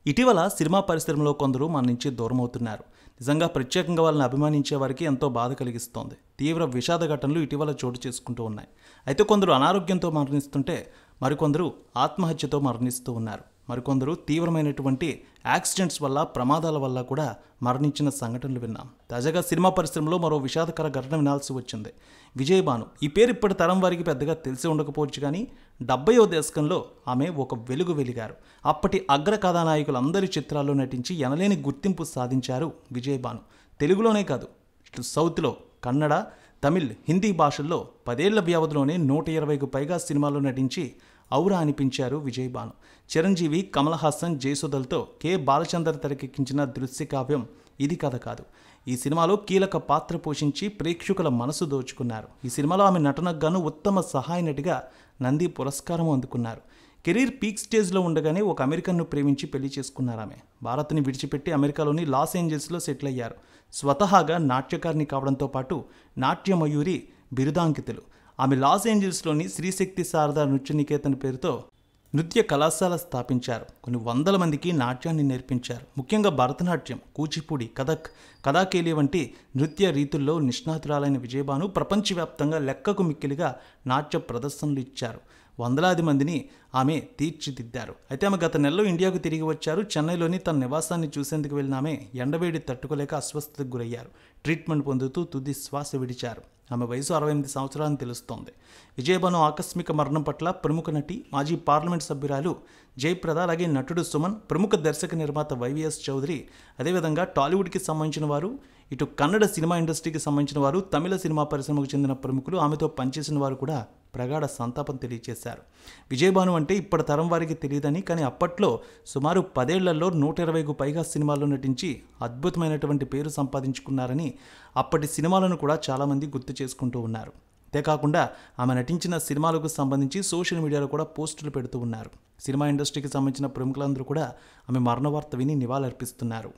ఇటీవల సినిమా పరిశ్రమలో కొందరు మన నుంచి దూరం అవుతున్నారు. నిజంగా ప్రత్యేకంగా వాళ్ళని అభిమానించే వారికి ఎంతో బాధ కలిగిస్తోంది. తీవ్ర విషాద ఘటనలు ఇటీవల చోటు చేసుకుంటూ ఉన్నాయి. అయితే కొందరు అనారోగ్యంతో మరణిస్తుంటే మరికొందరు ఆత్మహత్యతో మరణిస్తూ ఉన్నారు. మరికొందరు తీవ్రమైనటువంటి యాక్సిడెంట్స్ వల్ల, ప్రమాదాల వల్ల కూడా మరణించిన సంఘటనలు విన్నాం. తాజాగా సినిమా పరిశ్రమలో మరో విషాదకర ఘటన వినాల్సి వచ్చింది. విజయభాను. ఈ పేరు ఇప్పటి తరం వారికి పెద్దగా తెలిసి ఉండకపోవచ్చు, కానీ 70వ దశకంలో ఆమె ఒక వెలుగు వెలిగారు. అప్పటి అగ్ర కథానాయకులందరి చిత్రాల్లో నటించి ఎనలేని గుర్తింపు సాధించారు విజయభాను. తెలుగులోనే కాదు, ఇటు సౌత్లో కన్నడ, తమిళ్, హిందీ భాషల్లో 10 ఏళ్ల వ్యవధిలోనే 120కు పైగా సినిమాల్లో నటించి ఔరా అనిపించారు విజయభాను. చిరంజీవి, కమల్ హాసన్, జయసుధలతో కె. బాలచందర్ తెరకెక్కించిన దృశ్య కావ్యం ఇది కథ కాదు. ఈ సినిమాలో కీలక పాత్ర పోషించి ప్రేక్షకుల మనసు దోచుకున్నారు. ఈ సినిమాలో ఆమె నటనకు గాను ఉత్తమ సహాయ నటిగా నంది పురస్కారం అందుకున్నారు. కెరీర్ పీక్ స్టేజ్లో ఉండగానే ఒక అమెరికన్ను ప్రేమించి పెళ్లి చేసుకున్నారు ఆమె. భారత్ని విడిచిపెట్టి అమెరికాలోని లాస్ ఏంజల్స్లో సెటిల్ అయ్యారు. స్వతహాగా నాట్యకారిణి కావడంతో పాటు నాట్యమయూరి బిరుదాంకితులు. ఆమె లాస్ ఏంజల్స్లోని శ్రీశక్తి శారదా నృత్య నికేతన్ పేరుతో నృత్య కళాశాల స్థాపించారు. కొన్ని వందల మందికి నాట్యాన్ని నేర్పించారు. ముఖ్యంగా భరతనాట్యం, కూచిపూడి, కథక్, కథాకేలి వంటి నృత్య రీతుల్లో నిష్ణాతురాలైన విజయభాను ప్రపంచవ్యాప్తంగా లెక్కకు మిక్కిలిగా నాట్య ప్రదర్శనలు ఇచ్చారు. వందలాది మందిని ఆమె తీర్చిదిద్దారు. అయితే ఆమె గత నెలలో ఇండియాకు తిరిగి వచ్చారు. చెన్నైలోని తన నివాసాన్ని చూసేందుకు వెళ్ళిన ఆమె ఎండవేడి తట్టుకోలేక అస్వస్థతకు గురయ్యారు. ట్రీట్మెంట్ పొందుతూ తుది శ్వాస విడిచారు. ఆమె వయసు 68 సంవత్సరాలని తెలుస్తోంది. విజయభాను ఆకస్మిక మరణం పట్ల ప్రముఖ నటి, మాజీ పార్లమెంట్ సభ్యురాలు జయప్రద, అలాగే నటుడు సుమన్, ప్రముఖ దర్శక నిర్మాత వైవిఎస్ చౌదరి, అదేవిధంగా టాలీవుడ్కి సంబంధించిన వారు, ఇటు కన్నడ సినిమా ఇండస్ట్రీకి సంబంధించిన వారు, తమిళ సినిమా పరిశ్రమకు చెందిన ప్రముఖులు, ఆమెతో పనిచేసిన వారు కూడా ప్రగాఢ సంతాపం తెలియజేశారు. విజయభాను అంటే ఇప్పటి తరం వారికి తెలియదని, కానీ అప్పట్లో సుమారు 10 ఏళ్లలో 120కు పైగా సినిమాల్లో నటించి అద్భుతమైనటువంటి పేరు సంపాదించుకున్నారని అప్పటి సినిమాలను కూడా చాలామంది గుర్తు చేసుకుంటూ ఉన్నారు. అంతేకాకుండా ఆమె నటించిన సినిమాలకు సంబంధించి సోషల్ మీడియాలో కూడా పోస్టులు పెడుతూ ఉన్నారు. సినిమా ఇండస్ట్రీకి సంబంధించిన ప్రముఖులందరూ కూడా ఆమె మరణ వార్త విని నివాళులర్పిస్తున్నారు.